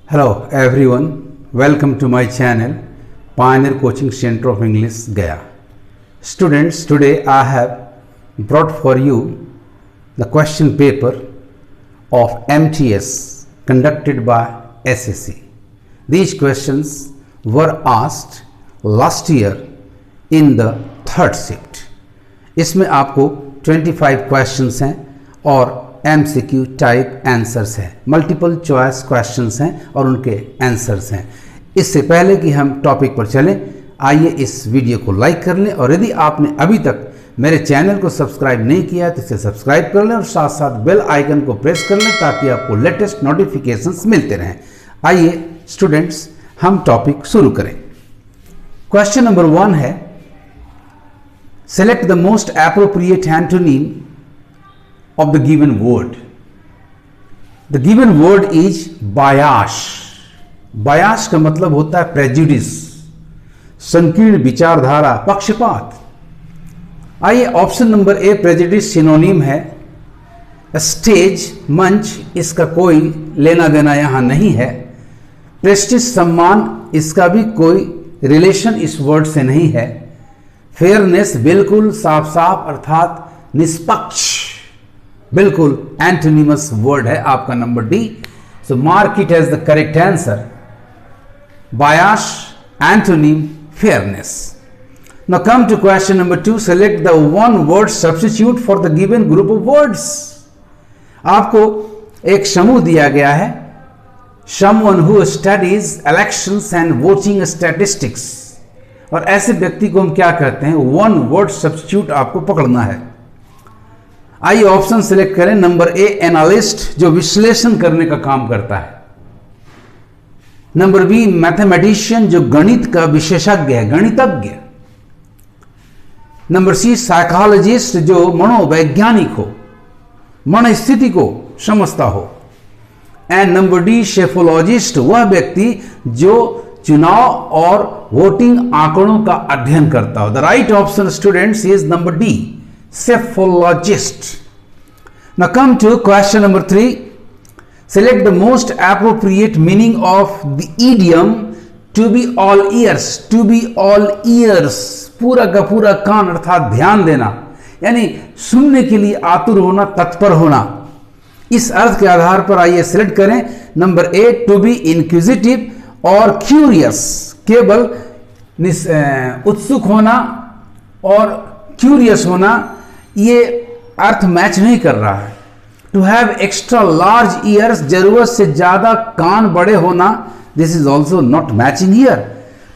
Hello everyone, welcome to my channel Pioneer Coaching Center of English Gaya. Students, today I have brought for you the question paper of MTS conducted by SSC. These questions were asked last year in the third shift. इसमें आपको 25 questions हैं और MCQ type answers हैं, multiple choice questions हैं और उनके answers हैं। इससे पहले कि हम टॉपिक पर चलें, आइए इस वीडियो को लाइक कर लें और यदि आपने अभी तक मेरे चैनल को सब्सक्राइब नहीं किया तो इसे सब्सक्राइब कर लें और साथ साथ बेल आइकन को प्रेस कर लें ताकि आपको लेटेस्ट नोटिफिकेशंस मिलते रहें। आइए स्टूडेंट्स, हम टॉपिक शुरू करें। क्वेश्चन नंबर 1 है, select the most appropriate antonym of the given word. The given word is bias. Bias का मतलब होता है prejudice, संकीर्ण विचारधारा, पक्षपात। आइए ऑप्शन नंबर ए prejudice सिनोनिम है। स्टेज, मंच, इसका कोई लेना देना यहां नहीं है। प्रेस्टीज, सम्मान, इसका भी कोई रिलेशन इस वर्ड से नहीं है। फेयरनेस, बिल्कुल साफ साफ अर्थात निष्पक्ष, बिल्कुल एंटोनिमस वर्ड है आपका number D. So mark it as the correct answer. Bias, antonym, fairness. Now come to question number 2, select the one word substitute for the given group of words. आपको एक समूह दिया गया है, someone who studies elections and voting statistics, और ऐसे व्यक्ति को हम क्या कहते हैं? वन वर्ड सब्स्टिट्यूट आपको पकड़ना है। आइए ऑप्शन सिलेक्ट करें। नंबर ए, एनालिस्ट, जो विश्लेषण करने का काम करता है। नंबर बी, मैथमेटिशियन, जो गणित का विशेषज्ञ है, गणितज्ञ। नंबर सी, साइकोलॉजिस्ट, जो मनोवैज्ञानिक हो, मन स्थिति को समझता हो। एंड नंबर डी, शेफोलॉजिस्ट, वह व्यक्ति जो चुनाव और वोटिंग आंकड़ों का अध्ययन करता हो। The right option students is number D, cephalologist. Now come to question number 3. Select the most appropriate meaning of the idiom to be all ears. To be all ears, पूरा का पूरा कान अर्थात ध्यान देना, यानी सुनने के लिए आतुर होना, तत्पर होना। इस अर्थ के आधार पर आइए सिलेक्ट करें। नंबर ए, टू बी इंक्विजिटिव और क्यूरियस, केवल उत्सुक होना और क्यूरियस होना, ये अर्थ मैच नहीं कर रहा है। To have extra large ears, जरूरत से ज्यादा कान बड़े होना, this is also not matching here.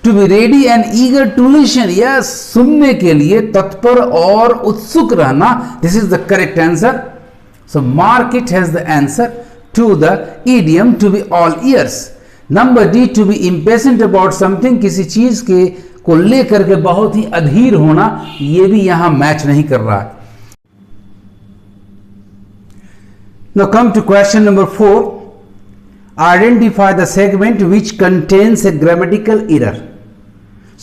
To be ready and eager to listen, yes, सुनने के लिए तत्पर और उत्सुक रहना, this is the correct answer. So mark it has the answer to the idiom to be all ears. Number D, to be impatient about something, किसी चीज के को लेकर के बहुत ही अधीर होना, यह भी यहां मैच नहीं कर रहा है। Now come to question number 4. Identify the segment which contains a grammatical error.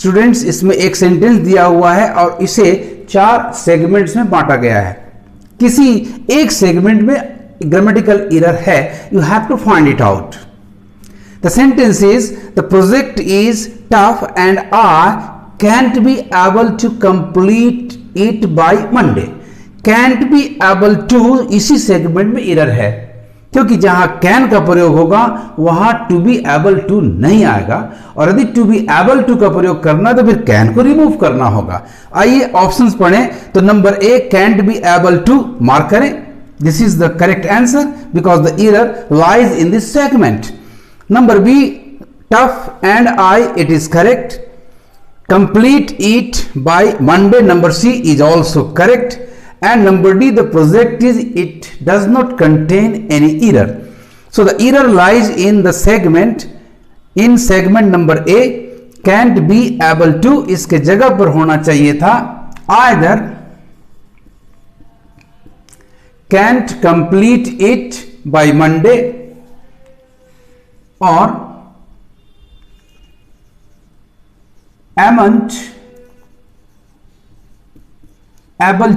Students, इसमें एक सेंटेंस दिया हुआ है और इसे 4 सेगमेंट्स में बांटा गया है। किसी एक सेगमेंट में ग्रामेटिकल एरर है, you have to find it out. The sentence is, the project is tough and I can't be able to complete it by Monday. Can't be able to इसी segment में error है, क्योंकि जहां can का प्रयोग होगा वहां to be able to नहीं आएगा, और यदि to be able to का प्रयोग करना तो फिर can को रिमूव करना होगा। आइए ऑप्शंस पढ़ें। तो number A, can't be able to, mark करें। This is the correct answer because the error lies in this segment. Number B, tough and I, it is correct. Complete it by Monday, number C is also correct. And number D, the project is, it does not contain any error. So the error lies in the segment, in segment number A, can't be able to, इसके जगह पर होना चाहिए था either can't complete it by Monday or amn't able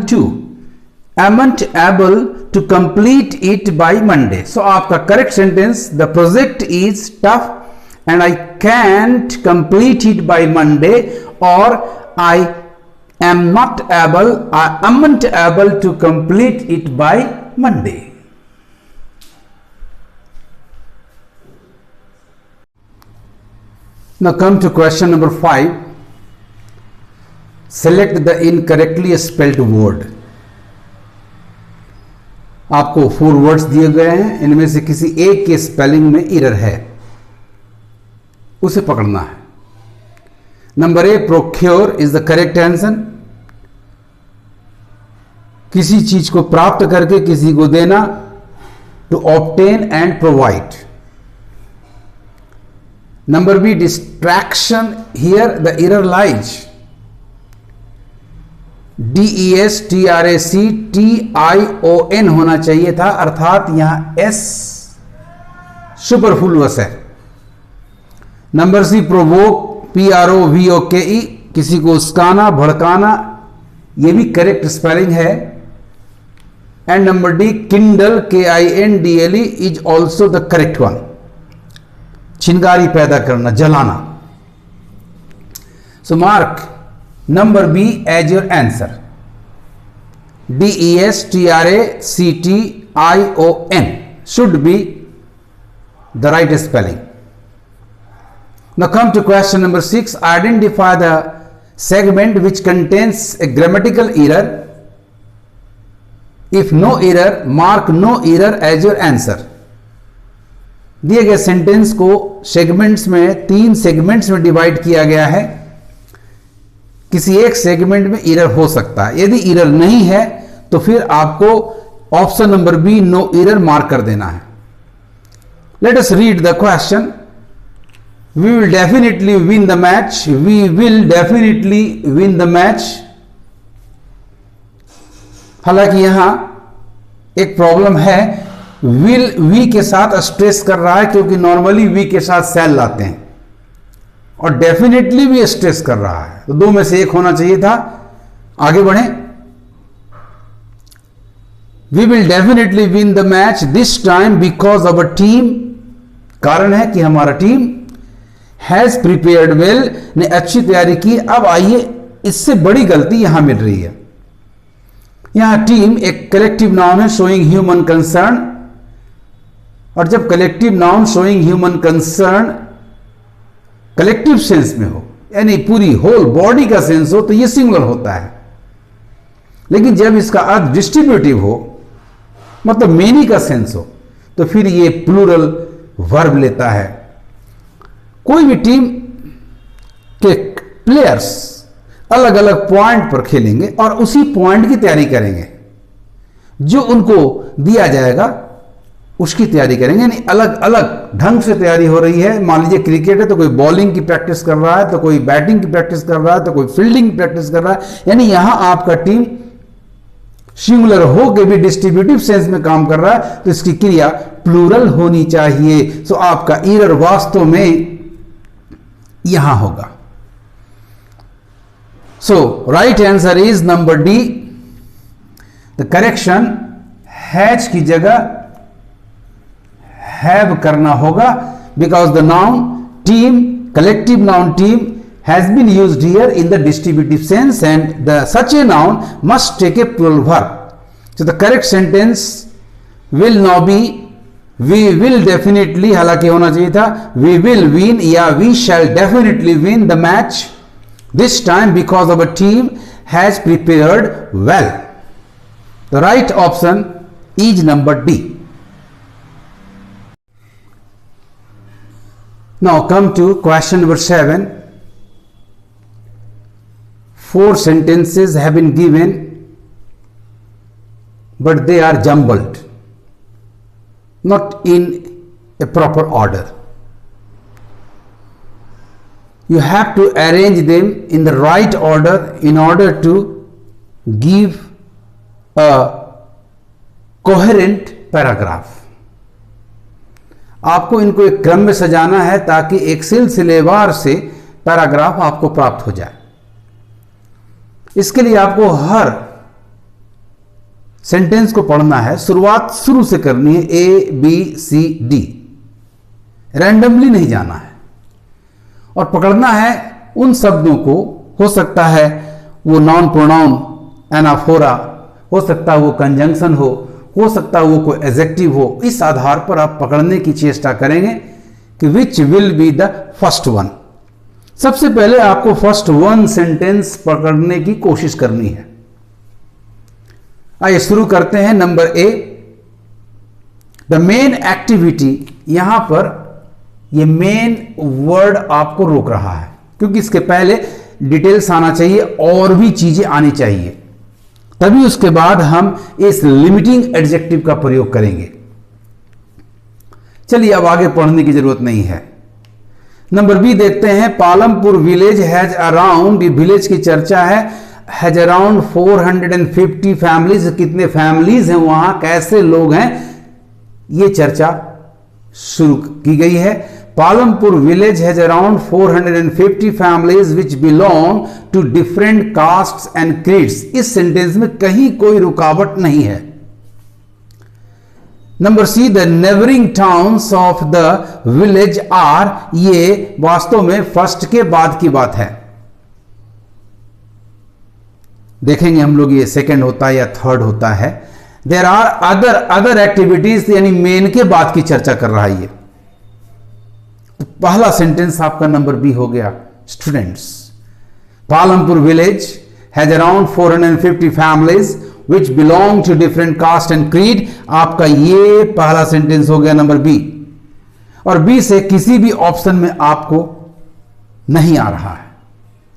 to to complete it by Monday. So आपका correct sentence, the project is tough and I can't complete it by Monday, or I amn't able to complete it by Monday. Now come to question number 5. Select the incorrectly spelled word. आपको 4 words दिए गए हैं, इनमें से किसी एक के spelling में एरर है, उसे पकड़ना है. Number A, procure is the correct answer. किसी चीज को प्राप्त करके किसी को देना, to obtain and provide. Number B, distraction, here the error lies. DESTRACTION होना चाहिए था, अर्थात यहां S सुपरफ्लूअस है. नंबर सी, प्रोवोक, PROVOKE, किसी को उस्काना, भड़काना, यह भी करेक्ट स्पेलिंग है. And number D, kindle, KINDLE is also the correct one. चिंगारी पैदा करना, जलाना. So mark number B as your answer. DESTRACTION should be the right spelling. Now come to question number 6. Identify the segment which contains a grammatical error. If no error, mark no error as your answer. दिए गए sentence को segments में 3 segments में divide किया गया है. किसी एक सेगमेंट में एरर हो सकता है. यदि एरर नहीं है तो फिर आपको option number B, no error, mark कर देना है. Let us read the question. We will definitely win the match. We will definitely win the match. हालांकि यहां एक प्रॉब्लम है, विल वी के साथ स्ट्रेस कर रहा है, क्योंकि नॉर्मली वी के साथ सेल लाते हैं, और डेफिनेटली भी स्ट्रेस कर रहा है, तो 2 में से एक होना चाहिए था. आगे बढ़े. We will definitely win the match this time because our team, कारण है कि हमारा टीम, हैज प्रिपेयर्ड वेल, ने अच्छी तैयारी की. अब आइए, इससे बड़ी गलती यहां मिल रही है. यहां टीम एक कलेक्टिव नाउन है, शोइंग ह्यूमन कंसर्न, और जब collective noun showing human concern collective sense में हो, यानी पूरी होल बॉडी का सेंस हो, तो यह सिंगुलर होता है. लेकिन जब इसका अर्थ डिस्ट्रीब्यूटिव हो, मतलब मेनी का सेंस हो, तो फिर यह प्लूरल वर्ब लेता है. कोई भी टीम के प्लेयर्स अलग अलग पॉइंट पर खेलेंगे और उसी पॉइंट की तैयारी करेंगे. जो उनको दिया जाएगा उसकी तैयारी करेंगे, यानी अलग अलग ढंग से तैयारी हो रही है. मान लीजिए क्रिकेट है तो कोई बॉलिंग की प्रैक्टिस कर रहा है, तो कोई बैटिंग की प्रैक्टिस कर रहा है, तो कोई फील्डिंग की प्रैक्टिस कर रहा है. यानी यहां आपका टीम सिंगुलर हो के भी डिस्ट्रीब्यूटिव सेंस में काम कर रहा है, तो इसकी क्रिया प्लूरल होनी चाहिए. सो आपका एरर वास्तव में यहां होगा. So right answer is number D. The correction has की जगह हैव करना होगा, because the noun team, collective noun team, has been used here in the distributive sense, and such a noun must take a plural verb. So the correct sentence will now be we will definitely, हालांकि होना चाहिए था we will win या we shall definitely win the match this time because our team has prepared well. The right option is number D. Now come to question number 7. 4 sentences have been given, but they are jumbled, not in a proper order. You have to arrange them in the right order in order to give a coherent paragraph. आपको इनको एक क्रम में सजाना है ताकि एक सिलसिलेवार से पैराग्राफ आपको प्राप्त हो जाए. इसके लिए आपको हर सेंटेंस को पढ़ना है, शुरुआत शुरू से करनी है, ABCD, रैंडमली नहीं जाना है और पकड़ना है उन शब्दों को। हो सकता है वो नॉन प्रोनाउन एनाफोरा, हो सकता है वो कंजंक्शन हो सकता है वो कोई एडजेक्टिव हो। इस आधार पर आप पकड़ने की चेष्टा करेंगे कि which will be the first one. सबसे पहले आपको फर्स्ट वन सेंटेंस पकड़ने की कोशिश करनी है। आइए शुरू करते हैं। Number A, the main activity. यहां पर ये मेन वर्ड आपको रोक रहा है क्योंकि इसके पहले डिटेल्स आना चाहिए और भी चीजें आनी चाहिए, तभी उसके बाद हम इस लिमिटिंग एडजेक्टिव का प्रयोग करेंगे। चलिए अब आगे पढ़ने की जरूरत नहीं है। नंबर बी देखते हैं। Palampur village has around, village की चर्चा है, हैज अराउंड 450 फैमिलीज। कितने फैमिलीज हैं वहां, कैसे लोग हैं, ये चर्चा शुरू की गई है। Palampur village has around 450 families which belong to different castes and creeds. इस सेंटेंस में कहीं कोई रुकावट नहीं है। Number C, the neighbouring towns of the village are, ये वास्तव में फर्स्ट के बाद की बात है। देखेंगे हम लोग ये सेकंड होता है या थर्ड होता है। देयर आर अदर एक्टिविटीज, यानी मेन के बाद की चर्चा कर रहा है ये। तो पहला सेंटेंस आपका नंबर बी हो गया students. Palampur village has around 450 families which belong to different caste and creed. आपका ये पहला सेंटेंस हो गया नंबर बी। और बी से किसी भी ऑप्शन में आपको नहीं आ रहा है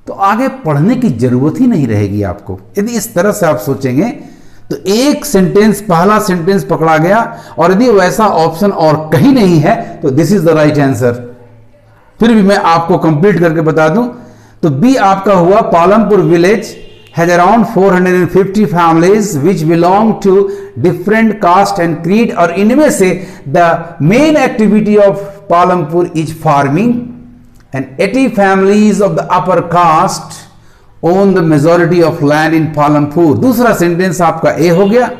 तो आगे पढ़ने की जरूरत ही नहीं रहेगी आपको। यदि इस तरह से आप सोचेंगे तो एक सेंटेंस, पहला सेंटेंस पकड़ा गया और यदि वैसा ऑप्शन और कहीं नहीं है तो this is the right answer. फिर भी मैं आपको कंप्लीट करके बता दूं तो बी आपका हुआ Palampur village has around 450 families which belong to different caste and creed। और इनमें से the main activity of Palampur is farming and 80 families of the upper caste own the majority of land in Palampur। दूसरा sentence आपका ए हो गया।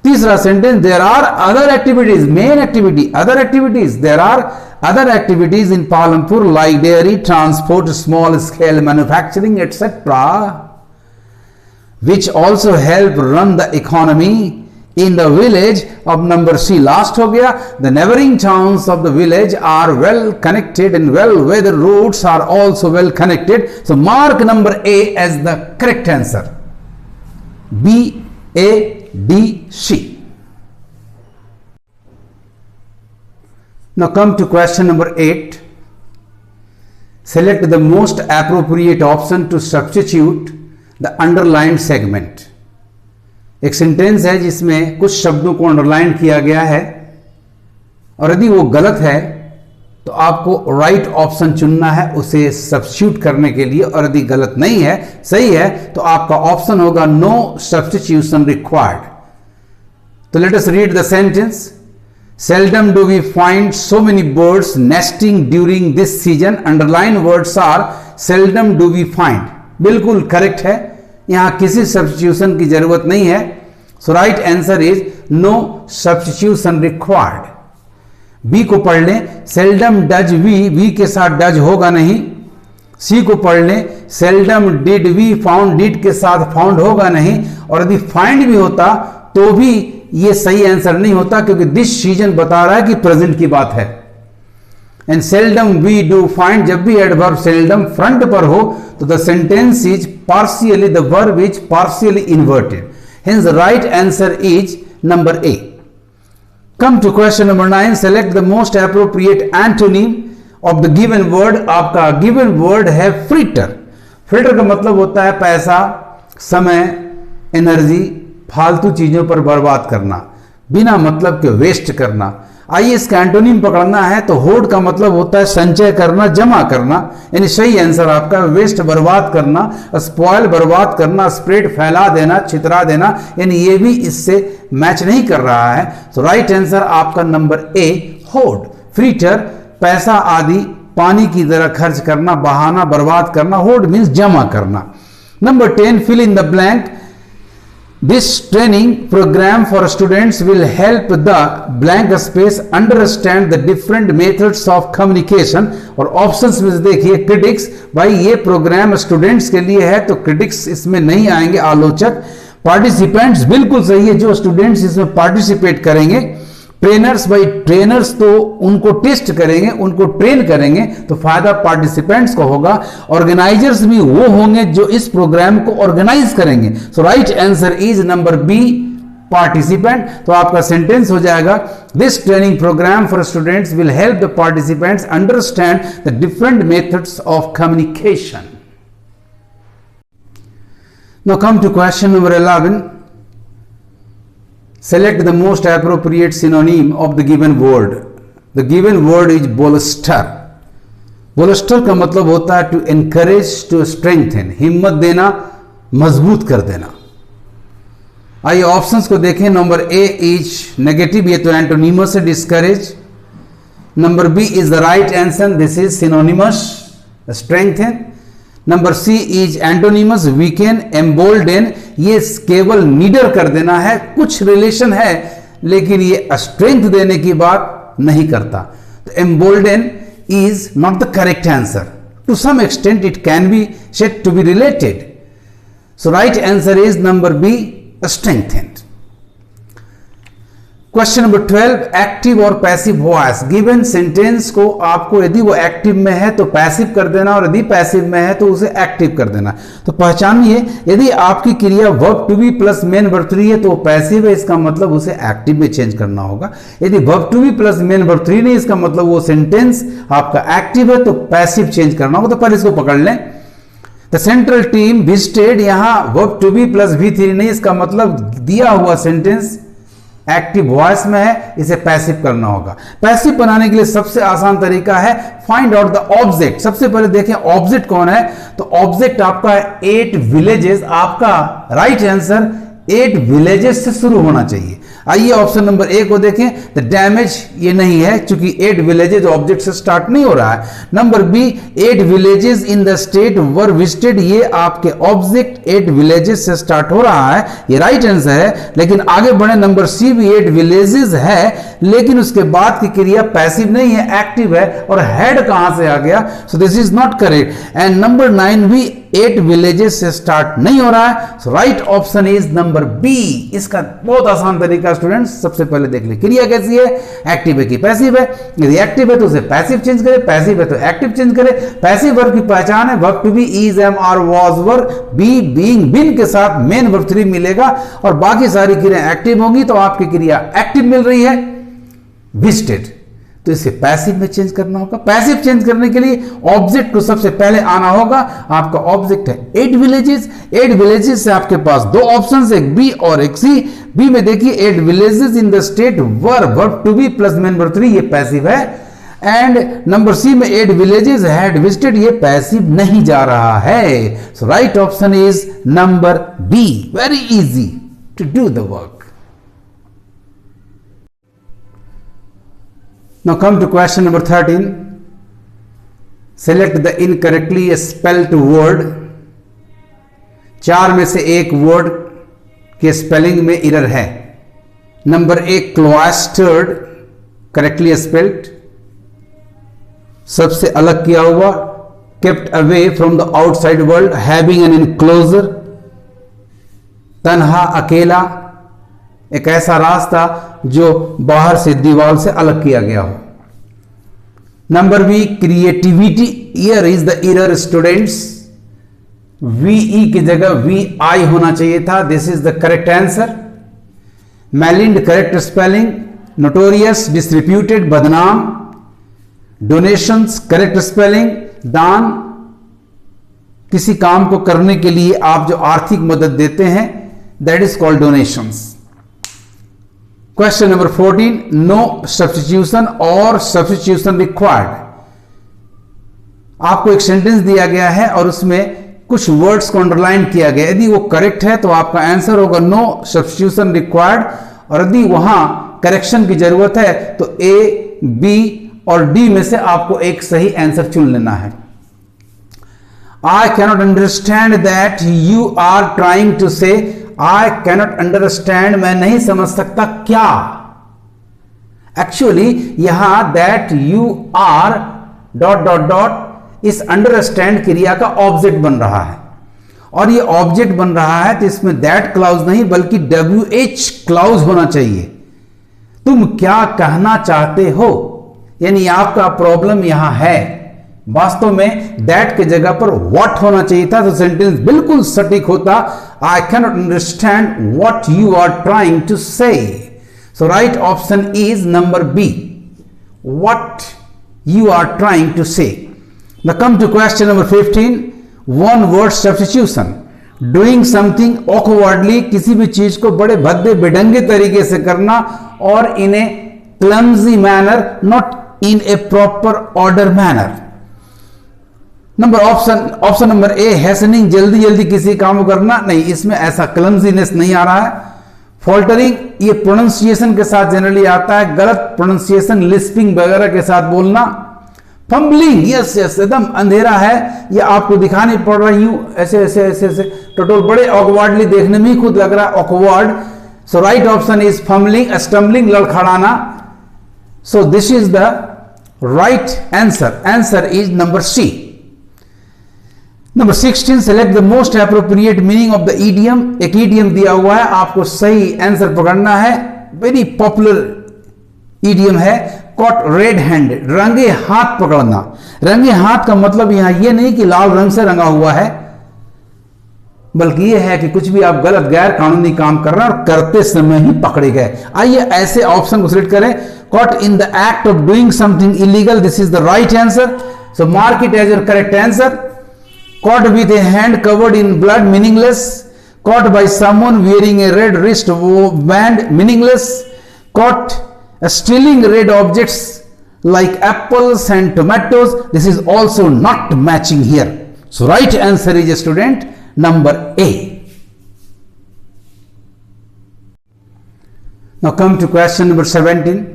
तीसरा sentence, there are other activities, main activity, other activities, there are other activities in Palampur like dairy, transport, small scale manufacturing etc. which also help run the economy in the village। अब number C last हो गया। the neighboring towns of the village are well connected and well where the roads are also well connected। so mark number A as the correct answer। B, A, D, C। now come to question number 8। select the most appropriate option to substitute the underline segment. एक sentence है जिसमें कुछ शब्दों को underline किया गया है और यदि वो गलत है तो आपको राइट ऑप्शन चुनना है उसे सब्स्टिट्यूट करने के लिए, और यदि गलत नहीं है, सही है, तो आपका ऑप्शन होगा नो सब्स्टिट्यूशन रिक्वायर्ड। तो let us read the sentence. Seldom do we find so many birds nesting during this season. Underline words are seldom do we find. बिल्कुल करेक्ट है, यहां किसी सब्स्टिट्यूशन की जरूरत नहीं है। So right answer is no substitution required. B को पढ़ लें, सेल्डम डज वी के साथ डज होगा नहीं। सी को पढ़ लें, seldom did we found, did के साथ फाउंड होगा नहीं। और यदि फाइंड भी होता तो भी ये सही आंसर नहीं होता क्योंकि दिस सीजन बता रहा है कि प्रेजेंट की बात है। And seldom we do find, जब भी एडवर्ब सेल्डम फ्रंट पर हो तो the sentence is partially, the verb is partially inverted. Hence the right answer is number A. Come to question number 9। Select the most appropriate antonym of the given word. आपका given word है fritter. Fritter का मतलब होता है पैसा, समय, energy, फालतू चीजों पर बर्बाद करना, बिना मतलब के वेस्ट करना। आइए इसका एंटोनिम पकड़ना है तो होर्ड का मतलब होता है संचय करना, जमा करना, यानी सही आंसर आपका वेस्ट बर्बाद करना, स्पॉइल बर्बाद करना, स्प्रेड फैला देना, छितरा देना, यानी ये भी इससे मैच नहीं कर रहा है। तो राइट आंसर आपका नंबर ए होर्ड। फ्रीटर पैसा आदि पानी की तरह खर्च करना, बहाना, बर्बाद करना। होर्ड मीन्स जमा करना। Number 10 fill in the blank. This training program for students will help the blank space understand the different methods of communication. और ऑप्शंस में देखिए क्रिटिक्स, भाई ये प्रोग्राम स्टूडेंट्स के लिए है तो क्रिटिक्स इसमें नहीं आएंगे, आलोचक। पार्टिसिपेंट्स बिल्कुल सही है, जो स्टूडेंट्स इसमें पार्टिसिपेट करेंगे। ट्रेनर्स, भाई ट्रेनर्स तो उनको टेस्ट करेंगे, उनको ट्रेन करेंगे, तो फायदा पार्टिसिपेंट्स को होगा। ऑर्गेनाइजर्स भी वो होंगे जो इस प्रोग्राम को ऑर्गेनाइज करेंगे। So right answer is number B, participant. तो आपका सेंटेंस हो जाएगा, this training programme for students will help the participants understand the different methods of communication. Now come to question number 11. Select the most appropriate synonym of the given word. The given word is bolster. Bolster का मतलब होता है to encourage, to strengthen, हिम्मत देना, मजबूत कर देना। आइए ऑप्शंस को देखें। नंबर ए इज नेगेटिव, ये तो एंटोनिमस है, discourage. Number B is the right answer, this is synonyms, strengthen. Number C is antonyms, weaken, embolden, ये केवल नीडर कर देना है, कुछ रिलेशन है लेकिन ये स्ट्रेंथ देने की बात नहीं करता। तो embolden is not the correct answer. To some extent it can be said to be related. So right answer is number B, strengthened. Question number 12, active और पैसिव वॉइस। गिवन सेंटेंस को आपको यदि वो एक्टिव में है तो passive कर देना, और यदि पैसिव में है तो उसे एक्टिव कर देना। तो पहचानिए, यदि आपकी क्रिया verb to be plus main verb 3 है तो वो पैसिव है, इसका मतलब उसे एक्टिव में चेंज करना होगा। यदि verb to be plus main verb 3 नहीं, इसका मतलब वो सेंटेंस आपका एक्टिव है तो पैसिव चेंज करना होगा। तो पहले इसको पकड़ लें। द सेंट्रल टीम विजिटेड, यहां verb to be plus V3 नहीं, इसका मतलब दिया हुआ सेंटेंस एक्टिव वॉइस में है, इसे पैसिव करना होगा। पैसिव बनाने के लिए सबसे आसान तरीका है फाइंड आउट द ऑब्जेक्ट। सबसे पहले देखें ऑब्जेक्ट कौन है, तो ऑब्जेक्ट आपका है 8 विलेजेस। आपका राइट आंसर 8 विलेजेस से शुरू होना चाहिए। आइए ऑप्शन नंबर ए को देखें। द डैमेज ये नहीं है क्योंकि 8 विलेजेस ऑब्जेक्ट से स्टार्ट नहीं हो रहा है। Number B 8 villages in the state were visited, ये आपके ऑब्जेक्ट 8 विलेजेस से स्टार्ट हो रहा है, ये राइट आंसर है। लेकिन आगे बढ़े, नंबर सी भी 8 विलेजेस है लेकिन उसके बाद की क्रिया पैसिव नहीं है, एक्टिव है, और हेड कहां से आ गया, सो this is not correct. And number 9 भी 8 विलेजेस से स्टार्ट नहीं हो रहा है, so right option is number B. इसका बहुत आसान तरीका स्टूडेंट्स, सबसे पहले देख ले क्रिया कैसी है, एक्टिव है कि पैसिव है। यदि एक्टिव है तो उसे पैसिव चेंज करे, पैसिव है तो एक्टिव चेंज करे। पैसिव वर्ब की पहचान है verb to be, is, am, are, was, were, be, being, been के साथ मेन वर्ब 3 मिलेगा और बाकी सारी क्रिया एक्टिव होंगी, तो आपकी क्रिया एक्टिव मिल रही है विजिटेड, तो इसे पैसिव में चेंज करना होगा। पैसिव चेंज करने के लिए ऑब्जेक्ट को सबसे पहले आना होगा। आपका ऑब्जेक्ट है 8 विलेजेस। 8 विलेजेस से आपके पास 2 ऑप्शंस, एक बी और एक सी। बी में देखिए 8 villages in the state were verb to be plus main verb 3, ये पैसिव है। एंड नंबर सी में 8 विलेजेस हैड विजिटेड, ये पैसिव नहीं जा रहा है। So right option is number B. Very easy to do the work. Now come to question number 13. Select the incorrectly spelled word. 4 में से एक वर्ड के स्पेलिंग में एरर है। नंबर 1 क्लोस्टर्ड, करेक्टली स्पेल्ड, सबसे अलग किया हुआ। Kept away from the outside world, having an enclosure, तन्हा, अकेला, एक ऐसा रास्ता जो बाहर से दीवार से अलग किया गया हो। Number B creativity, here is the error students, V E की जगह वीआई होना चाहिए था, this is the correct answer. Maligned correct spelling, notorious distributed बदनाम, डोनेशंस करेक्ट स्पेलिंग, दान किसी काम को करने के लिए आप जो आर्थिक मदद देते हैं, that is called donations. Question number 14, no substitution और सब्स्टिट्यूशन रिक्वायर्ड। आपको एक सेंटेंस दिया गया है और उसमें कुछ वर्ड्स को अंडरलाइन किया गया। यदि वो करेक्ट है तो आपका आंसर होगा नो सब्स्टिट्यूशन रिक्वायर्ड, और यदि वहां करेक्शन की जरूरत है तो ए, बी और डी में से आपको एक सही आंसर चुन लेना है। I cannot understand that you are trying to say, I cannot understand, मैं नहीं समझ सकता क्या। एक्चुअली यहां that you R dot dot dot इस अंडरस्टैंड क्रिया का ऑब्जेक्ट बन रहा है, और ये ऑब्जेक्ट बन रहा है तो इसमें दैट क्लाउज नहीं बल्कि WH क्लाउज होना चाहिए। तुम क्या कहना चाहते हो, यानी आपका प्रॉब्लम यहां है। वास्तव में दैट के जगह पर व्हाट होना चाहिए था, तो सेंटेंस बिल्कुल सटीक होता, I can not understand what you are trying to say. So right option is number B, what you are trying to say. Now come to question number 15, one word substitution. Doing something awkwardly, किसी भी चीज को बड़े भद्दे बेढंगे तरीके से करना, और in a clumsy manner, not in a proper order manner. Option number A, hastening, जल्दी जल्दी किसी काम को करना, नहीं इसमें ऐसा क्लमजीनेस नहीं आ रहा है। फॉल्टरिंग, ये प्रोनाउंसिएशन के साथ जनरली आता है, गलत प्रोनाउंसिएशन, लिस्पिंग वगैरह के साथ बोलना। फंबलिंग, यस यस, एकदम अंधेरा है, ये आपको दिखानी पड़ रही हूं, ऐसे ऐसे ऐसे ऐसे टोटल, बड़े ऑकवर्डली, देखने में ही खुद लग रहा है awkward. So right option is fumbling, stumbling, लड़खड़ाना। So this is the right answer, answer is number C. Number 16, select the most appropriate meaning of the idiom. एक ईडियम दिया हुआ है, आपको सही आंसर पकड़ना है। वेरी पॉपुलर ईडियम है, कॉट रेड हैंडेड, रंगे हाथ पकड़ना। रंगे हाथ का मतलब यहां यह नहीं कि लाल रंग से रंगा हुआ है, बल्कि यह है कि कुछ भी आप गलत गैर कानूनी काम कर रहे हैं और करते समय ही पकड़े गए। आइए ऐसे ऑप्शन को सिलेक्ट करें। Caught in the act of doing something illegal, this is the right answer, so mark it as your correct answer. Caught with a hand covered in blood, meaningless. Caught by someone wearing a red wrist band, meaningless. Caught stealing red objects like apples and tomatoes, this is also not matching here. So right answer is, student, number A. Now come to question number 17.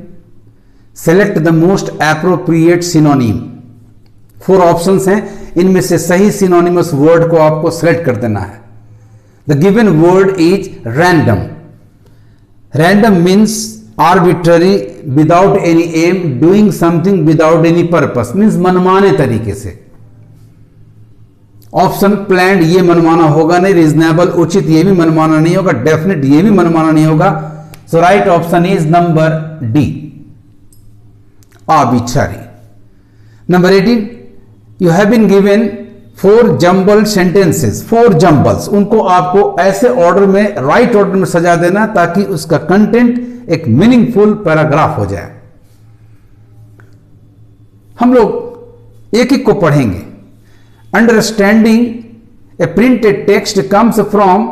Select the most appropriate synonym. 4 options हैं, इनमें से सही synonymous word को आपको select कर देना है। The given word is random. Random means arbitrary, without any aim, doing something without any purpose, means मनमाने तरीके से। ऑप्शन प्लान्ड, ये मनमाना होगा नहीं। रीजनेबल, उचित, ये भी मनमाना नहीं होगा। डेफिनेट, ये भी मनमाना नहीं होगा। So right option is number D, arbitrary. Number 18, you have been given 4 jumbled sentences, 4 jumbles, उनको आपको ऐसे ऑर्डर में, राइट ऑर्डर में सजा देना ताकि उसका कंटेंट एक मीनिंगफुल पैराग्राफ हो जाए। हम लोग एक एक को पढ़ेंगे। Understanding a printed text comes from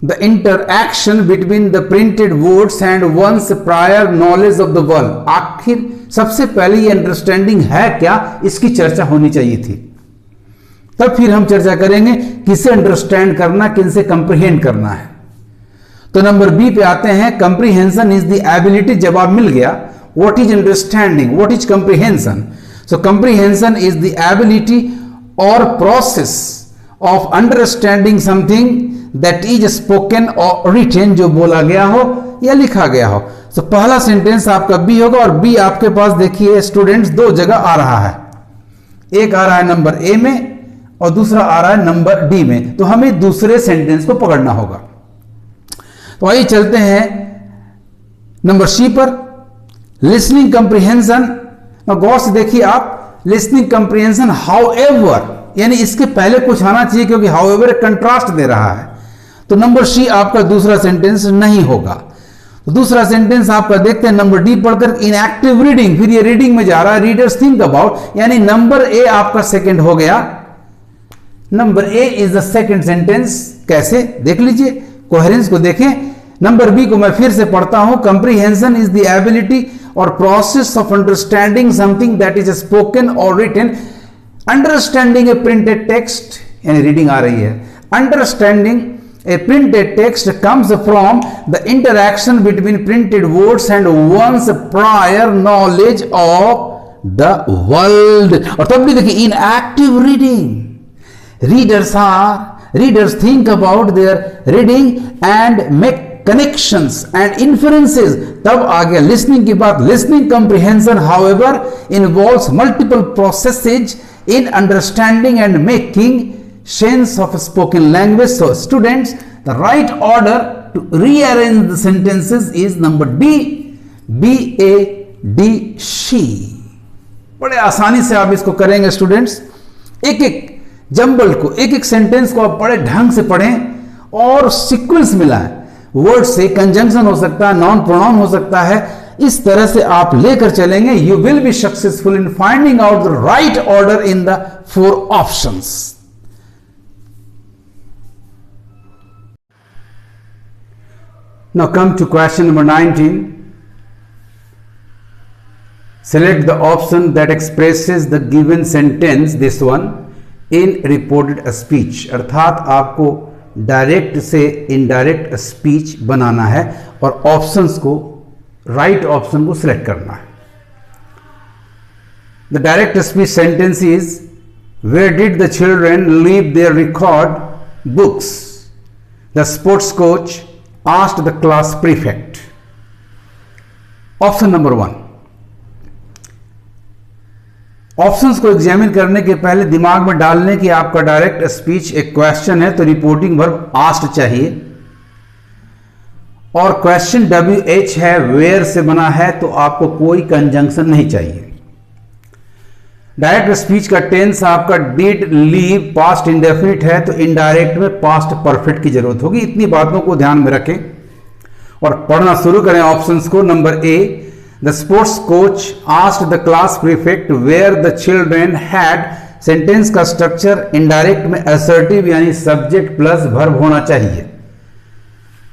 the interaction between the printed words and one's prior knowledge of the world. आखिर सबसे पहले ये अंडरस्टैंडिंग है क्या, इसकी चर्चा होनी चाहिए थी। तब फिर हम चर्चा करेंगे किसे अंडरस्टैंड करना, किनसे कंप्रीहेंड करना है। तो नंबर बी पे आते हैं। कंप्रीहेंशन इज द एबिलिटी, जवाब मिल गया। What is understanding, what is comprehension? So comprehension is the ability और process of understanding something that is spoken और रिटन, जो बोला गया हो या लिखा गया हो। तो पहला सेंटेंस आपका बी होगा, और बी आपके पास देखिए स्टूडेंट्स 2 जगह आ रहा है। एक आ रहा है नंबर ए में और दूसरा आ रहा है नंबर डी में। तो हमें दूसरे सेंटेंस को पकड़ना होगा। तो आइए चलते हैं नंबर सी पर, लिसनिंग कंप्रीहेंशन। गौर से देखिए आप, लिसनिंग कंप्रीहेंशन हाउएवर, यानी इसके पहले कुछ आना चाहिए, क्योंकि हाउएवर कंट्रास्ट दे रहा है। तो नंबर सी आपका दूसरा सेंटेंस नहीं होगा। तो दूसरा सेंटेंस आपका देखते हैं नंबर डी पढ़कर, इन एक्टिव रीडिंग, फिर ये रीडिंग में जा रहा है। रीडर्स थिंक अबाउट, यानी नंबर ए आपका सेकंड हो गया। Number A is the second sentence. कैसे, देख लीजिए, कोहेरेंस को देखें। नंबर बी को मैं फिर से पढ़ता हूं। कंप्रीहेंशन इज द एबिलिटी और process of understanding something that is spoken और written. Understanding a printed text, यानी रीडिंग आ रही है। Understanding a printed text comes from the interaction between printed words and one's prior knowledge of the world। और तब भी देखिए, in active reading readers are readers think about their reading and make connections and inferences. तब आ गया listening की बात. Listening comprehension however involves multiple processes in understanding and making sense of spoken language. So students, the right order to rearrange the sentences is number D, B, A, D, C. बड़े आसानी से आप इसको करेंगे students. एक एक jumble को, एक एक सेंटेंस को आप बड़े ढंग से पढ़ें और सीक्वेंस मिला है. वर्ड से कंजंक्शन हो सकता है, नॉन प्रोनाउन हो सकता है. इस तरह से आप लेकर चलेंगे. You will be successful in finding out the right order in the 4 options. Now come to question number 19. Select the option that expresses the given sentence, this one, in reported speech. अर्थात आपको direct से indirect speech बनाना है और options को, right option को select करना है. The direct speech sentence is, where did the children leave their record books? The sports coach asked the class prefect. Option number 1. Options को एग्जामिन करने के पहले दिमाग में डालने की आपका डायरेक्ट स्पीच एक क्वेश्चन है तो रिपोर्टिंग वर्ब आस्क्ड चाहिए, और क्वेश्चन WH है, वेयर से बना है तो आपको कोई कंजंक्शन नहीं चाहिए. डायरेक्ट स्पीच का टेंस आपका डिड, लीव, पास्ट इंडेफिनिट है तो इनडायरेक्ट में पास्ट परफेक्ट की जरूरत होगी. इतनी बातों को ध्यान में रखें और पढ़ना शुरू करें ऑप्शंस को. Number A, the sports coach asked the class prefect where the children had. Sentence का स्ट्रक्चर इनडायरेक्ट में असर्टिव यानी सब्जेक्ट प्लस वर्ब होना चाहिए.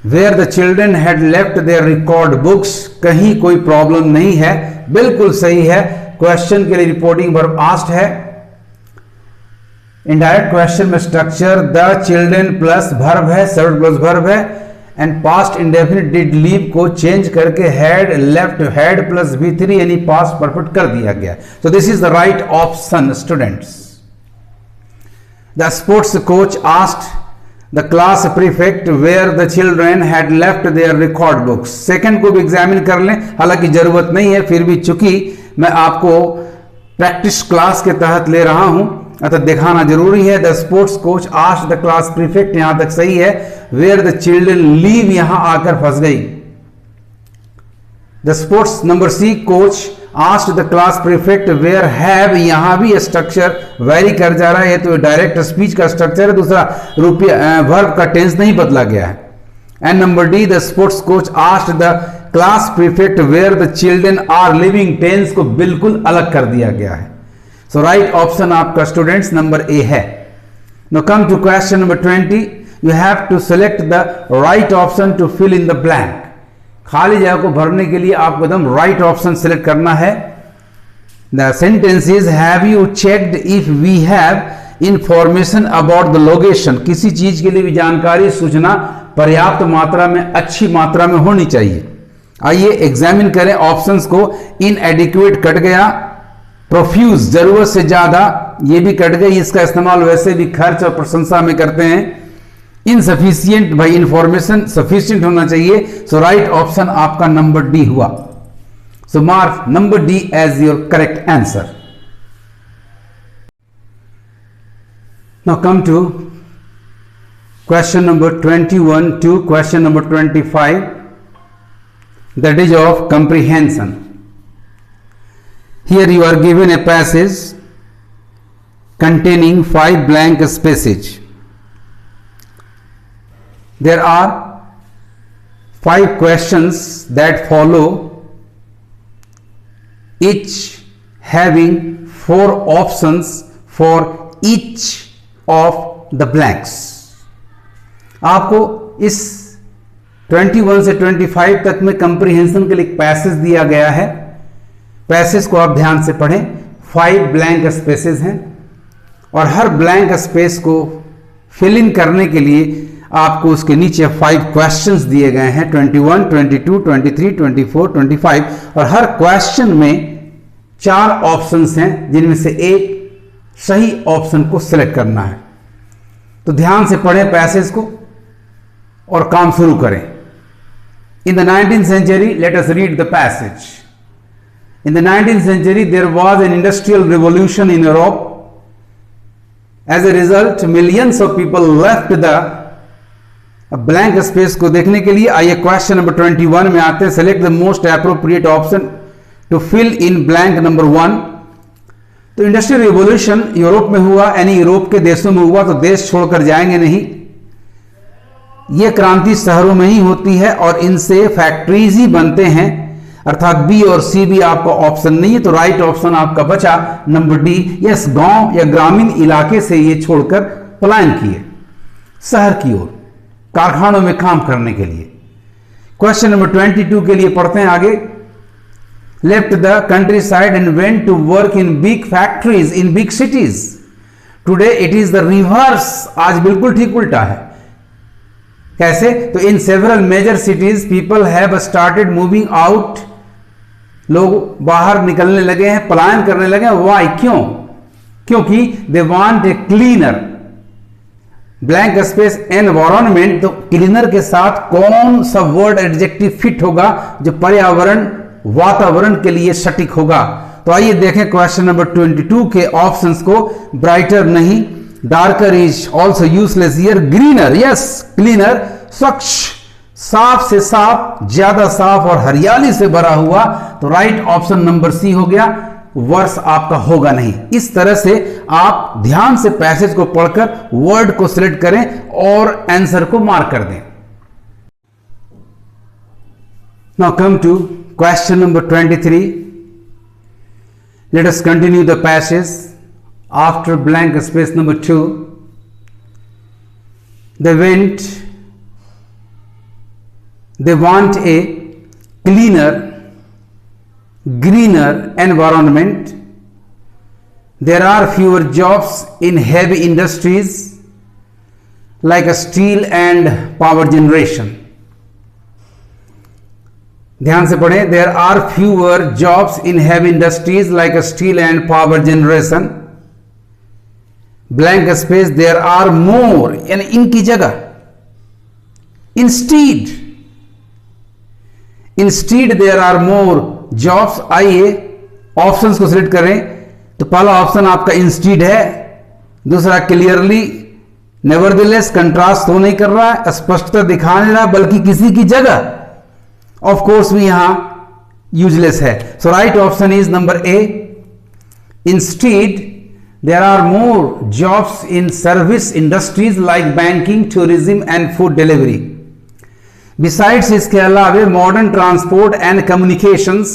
Where the children had left their record books, कहीं कोई प्रॉब्लम नहीं है, बिल्कुल सही है. क्वेश्चन के लिए रिपोर्टिंग वर्ब आस्क्ड है. इनडायरेक्ट क्वेश्चन में structure the children plus verb है, सब्जेक्ट प्लस वर्ब है, and past indefinite did leave को चेंज करके had left, had plus V3 यानी पास्ट परफेक्ट कर दिया गया. तो this is the right option students. The sports coach asked the class prefect where the children had left their record books. Second को भी examine कर लें, हालांकि जरूरत नहीं है, फिर भी चूंकि मैं आपको प्रैक्टिस क्लास के तहत ले रहा हूं अतः दिखाना जरूरी है. The sports coach asked the class prefect, यहां तक सही है. वेयर द चिल्ड्रन लीव यहां आकर फंस गई. The sports number C, coach asked the class prefect where have, यहां भी स्ट्रक्चर वेरी कर जा रहा है. तो डायरेक्ट स्पीच का स्ट्रक्चर है, दूसरा वर्ब का टेंस नहीं बदला गया है. And number D, the sports coach asked the class prefect where the children are living, tense को बिल्कुल अलग कर दिया गया है. सो राइट ऑप्शन आपका स्टूडेंट्स नंबर ए है. Now come to question number 20. You have to select the right option to fill in the blank. खाली जगह को भरने के लिए आपको एकदम राइट ऑप्शन सेलेक्ट करना है. The sentence is, have you checked if we have information about the location. किसी चीज के लिए भी जानकारी, सूचना पर्याप्त मात्रा में, अच्छी मात्रा में होनी चाहिए. आइए एग्जामिन करें ऑप्शंस को. इनएडिक्वेट कट गया, प्रोफ्यूज जरूरत से ज्यादा ये भी कट गई, इसका इस्तेमाल वैसे भी खर्च और प्रशंसा में करते हैं. इनसफिशियंट, भाई इंफॉर्मेशन सफिशियंट होना चाहिए. सो राइट ऑप्शन आपका नंबर डी हुआ. So mark number D as your correct answer. Now come to question number 21 to question number 25, that is of comprehension. Here you are given a passage containing 5 blank spaces. There are 5 questions that follow, each having 4 options for each of the blanks. आपको इस 21 से 25 तक में comprehension के लिए passage दिया गया है. पैसेज को आप ध्यान से पढ़ें. 5 ब्लैंक स्पेसेस हैं और हर ब्लैंक स्पेस को फिल इन करने के लिए आपको उसके नीचे 5 क्वेश्चंस दिए गए हैं. 21, 22, 23, 24, 25 और हर क्वेश्चन में 4 ऑप्शंस हैं जिनमें से एक सही ऑप्शन को सिलेक्ट करना है. तो ध्यान से पढ़ें पैसेज को और काम शुरू करें। In the 19th century, let us read the passage. In the 19th century, there was an industrial revolution in Europe. As a result, millions of people left the blank space को देखने के लिए आइए क्वेश्चन नंबर 21 में आते हैं। Select the most appropriate option to fill in blank number 1। तो industrial revolution Europe में हुआ, यानी यूरोप के देशों में हुआ, तो देश छोड़कर जाएंगे नहीं। यह क्रांति शहरों में ही होती है और इनसे फैक्ट्रीज ही बनते हैं, अर्थात बी और सी भी आपका ऑप्शन नहीं है। तो राइट ऑप्शन आपका बचा नंबर डी। यस, गांव या ग्रामीण इलाके से ये छोड़कर पलायन किए शहर की ओर कारखानों में काम करने के लिए। क्वेश्चन नंबर 22 के लिए पढ़ते हैं आगे। Left the countryside and went to work in big factories in big cities. Today it is the reverse. आज बिल्कुल ठीक उल्टा है। कैसे? तो in several major cities people have started moving out. लोग बाहर निकलने लगे हैं, पलायन करने लगे हैं। वाई? क्यों? क्योंकि they want a cleaner blank space environment. तो क्लीनर के साथ कौन सा वर्ड एडजेक्टिव फिट होगा जो पर्यावरण वातावरण के लिए सटीक होगा? तो आइए देखें क्वेश्चन नंबर 22 के ऑप्शंस को। ब्राइटर नहीं, darker is also useless here. Greener, yes, cleaner, स्वच्छ, साफ से साफ, ज्यादा साफ और हरियाली से भरा हुआ। तो राइट ऑप्शन नंबर सी हो गया, वर्ष आपका होगा नहीं। इस तरह से आप ध्यान से पैसेज को पढ़कर वर्ड को सिलेक्ट करें और आंसर को मार्क कर दें। Now come to question number 23। Let us continue the passage after blank space number 2। they want a cleaner, greener environment. There are fewer jobs in heavy industries like steel and power generation. ध्यान से पढ़ें। There are fewer jobs in heavy industries like steel and power generation. Blank space, there are more, यानी इनकी जगह instead there are more jobs। आइए options को select करें। तो पहला ऑप्शन आपका इंस्टीड है, दूसरा क्लियरली, नेवरदलेस, कंट्रास्ट तो नहीं कर रहा है, स्पष्टता दिखा नहीं रहा, बल्कि किसी की जगह। ऑफ कोर्स भी यहां यूजलेस है। So right option is number A. Instead there are more jobs in service industries like banking, tourism and food delivery. Besides, इसके अलावे modern transport and communications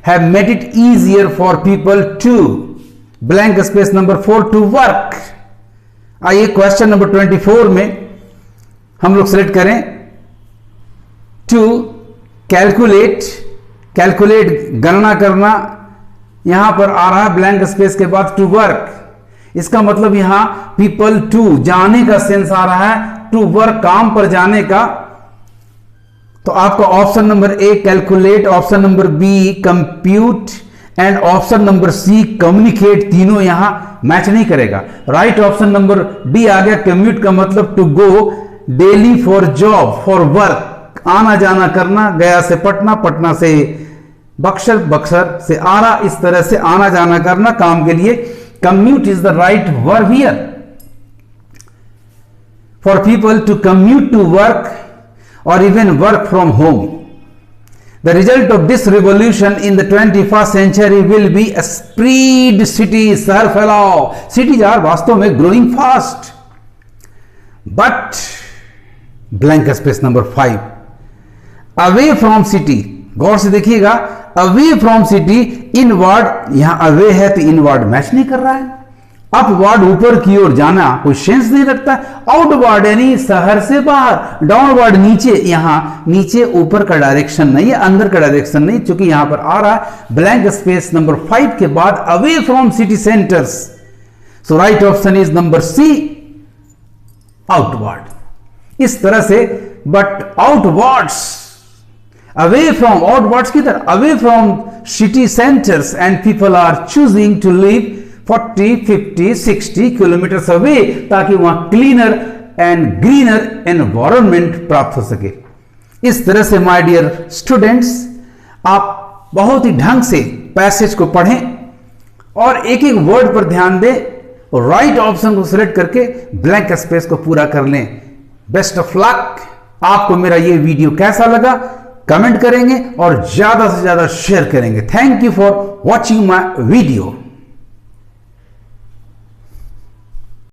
have made it easier for people to blank space number 4 to work. आइए question number 24 में हम लोग select करें to calculate गणना करना। यहां पर आ रहा है ब्लैंक स्पेस के बाद टू वर्क। इसका मतलब यहां पीपल टू, जाने का सेंस आ रहा है, टू वर्क, काम पर जाने का। तो आपका option number A calculate, option number B compute and option number C communicate, तीनों यहां मैच नहीं करेगा। राइट ऑप्शन नंबर डी आ गया। कम्यूट का मतलब to go daily for job, for work, आना जाना करना। गया से पटना, पटना से बक्सर, बक्सर से आरा, इस तरह से आना जाना करना काम के लिए। Commute is the right verb here. For people to commute to work और even work from home. The result of this revolution in the 21st century will be spread cities, शहर फैलाओ। सिटीज आर वास्तव में growing fast, but blank space number 5 away from city. गौर से देखिएगा, away from city, inward, यहां away है तो इनवर्ड मैच नहीं कर रहा है। अपवर्ड, ऊपर की ओर जाना, कोई सेंस नहीं रखता। आउटवर्ड यानी शहर से बाहर, डाउनवर्ड नीचे, यहां नीचे ऊपर का डायरेक्शन नहीं है, अंदर का डायरेक्शन नहीं, क्योंकि यहां पर आ रहा है ब्लैंक स्पेस नंबर 5 के बाद away from city centres. So right option is number C, outward. इस तरह से, but outwards, away from, outwards किधर, away from city centers and people are choosing to live 40, 50, 60 kilometre away, ताकि वहां cleaner and greener environment प्राप्त हो सके। इस तरह से माय डियर स्टूडेंट्स, आप बहुत ही ढंग से पैसेज को पढ़ें और एक एक वर्ड पर ध्यान दें और राइट ऑप्शन को सिलेक्ट करके ब्लैंक स्पेस को पूरा कर लें। Best of luck. आपको मेरा ये वीडियो कैसा लगा कमेंट करेंगे और ज्यादा से ज्यादा शेयर करेंगे। Thank you for watching my video.